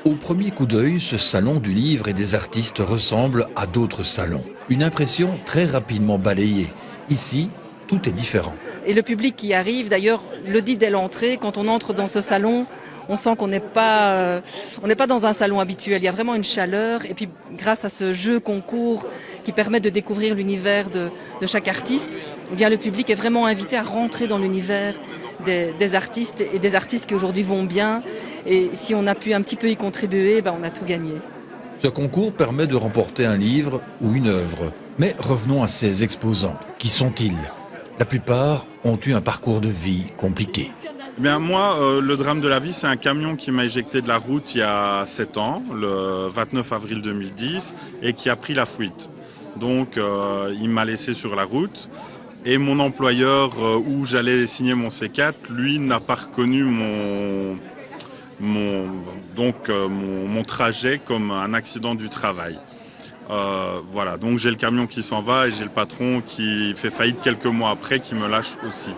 Au premier coup d'œil, ce salon du livre et des artistes ressemble à d'autres salons. Une impression très rapidement balayée. Ici, tout est différent. Et le public qui arrive, d'ailleurs, le dit dès l'entrée, quand on entre dans ce salon, on sent qu'on n'est pas dans un salon habituel. Il y a vraiment une chaleur. Et puis, grâce à ce jeu concours qui permet de découvrir l'univers de chaque artiste, eh bien, le public est vraiment invité à rentrer dans l'univers des artistes et des artistes qui aujourd'hui vont bien. Et si on a pu un petit peu y contribuer, on a tout gagné. Ce concours permet de remporter un livre ou une œuvre. Mais revenons à ces exposants. Qui sont-ils ? La plupart ont eu un parcours de vie compliqué. Eh bien moi, le drame de la vie, c'est un camion qui m'a éjecté de la route il y a 7 ans, le 29 avril 2010, et qui a pris la fuite. Donc il m'a laissé sur la route. Et mon employeur, où j'allais signer mon C4, lui n'a pas reconnu mon trajet comme un accident du travail. Voilà, donc j'ai le camion qui s'en va et j'ai le patron qui fait faillite quelques mois après, qui me lâche aussi.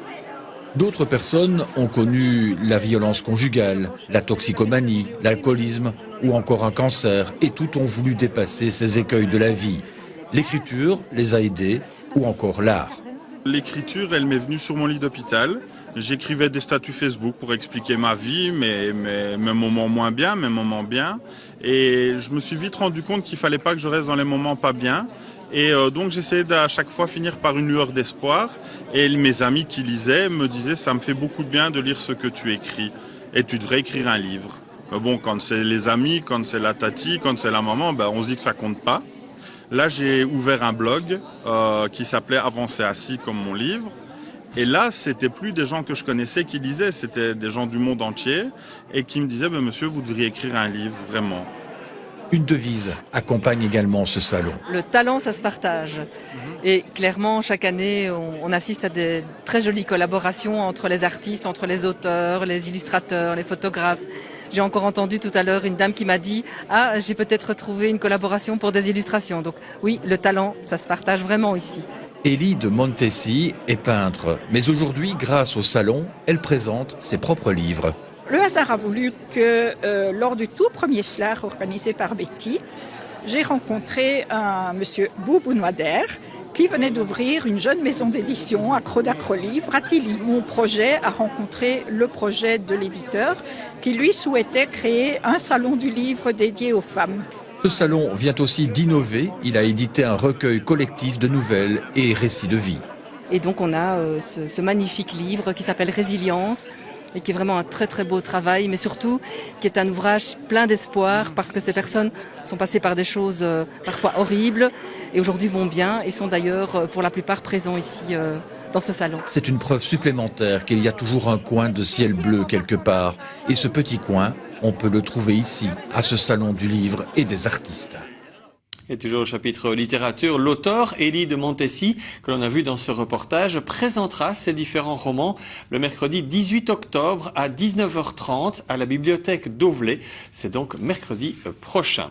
D'autres personnes ont connu la violence conjugale, la toxicomanie, l'alcoolisme ou encore un cancer, et toutes ont voulu dépasser ces écueils de la vie. L'écriture les a aidés, ou encore l'art. L'écriture, elle m'est venue sur mon lit d'hôpital. J'écrivais des statuts Facebook pour expliquer ma vie, mes moments moins bien, mes moments bien. Et je me suis vite rendu compte qu'il fallait pas que je reste dans les moments pas bien. Et donc j'essayais à chaque fois finir par une lueur d'espoir. Et mes amis qui lisaient me disaient « ça me fait beaucoup de bien de lire ce que tu écris. Et tu devrais écrire un livre ». Mais bon, quand c'est les amis, quand c'est la tati, quand c'est la maman, on se dit que ça compte pas. Là, j'ai ouvert un blog qui s'appelait « Avancer assis » comme mon livre. Et là, c'était plus des gens que je connaissais qui lisaient, c'était des gens du monde entier et qui me disaient monsieur, vous devriez écrire un livre, vraiment. Une devise accompagne également ce salon. Le talent, ça se partage. Et clairement, chaque année, on assiste à des très jolies collaborations entre les artistes, entre les auteurs, les illustrateurs, les photographes. J'ai encore entendu tout à l'heure une dame qui m'a dit « Ah, j'ai peut-être trouvé une collaboration pour des illustrations ». Donc oui, le talent, ça se partage vraiment ici. Élie de Montesi est peintre, mais aujourd'hui, grâce au salon, elle présente ses propres livres. Le hasard a voulu que lors du tout premier SLAR organisé par Betty, j'ai rencontré un monsieur Boubou Noader qui venait d'ouvrir une jeune maison d'édition, Acrodacrolivre, à Tilly. Mon projet a rencontré le projet de l'éditeur qui lui souhaitait créer un salon du livre dédié aux femmes. Ce salon vient aussi d'innover. Il a édité un recueil collectif de nouvelles et récits de vie. Et donc on a ce magnifique livre qui s'appelle Résilience et qui est vraiment un très très beau travail, mais surtout qui est un ouvrage plein d'espoir parce que ces personnes sont passées par des choses parfois horribles et aujourd'hui vont bien et sont d'ailleurs pour la plupart présents ici dans ce salon. C'est une preuve supplémentaire qu'il y a toujours un coin de ciel bleu quelque part. Et ce petit coin, on peut le trouver ici, à ce salon du livre et des artistes. Et toujours au chapitre littérature, l'auteur Élie de Montesi, que l'on a vu dans ce reportage, présentera ses différents romans le mercredi 18 octobre à 19h30 à la bibliothèque d'Auvelais. C'est donc mercredi prochain.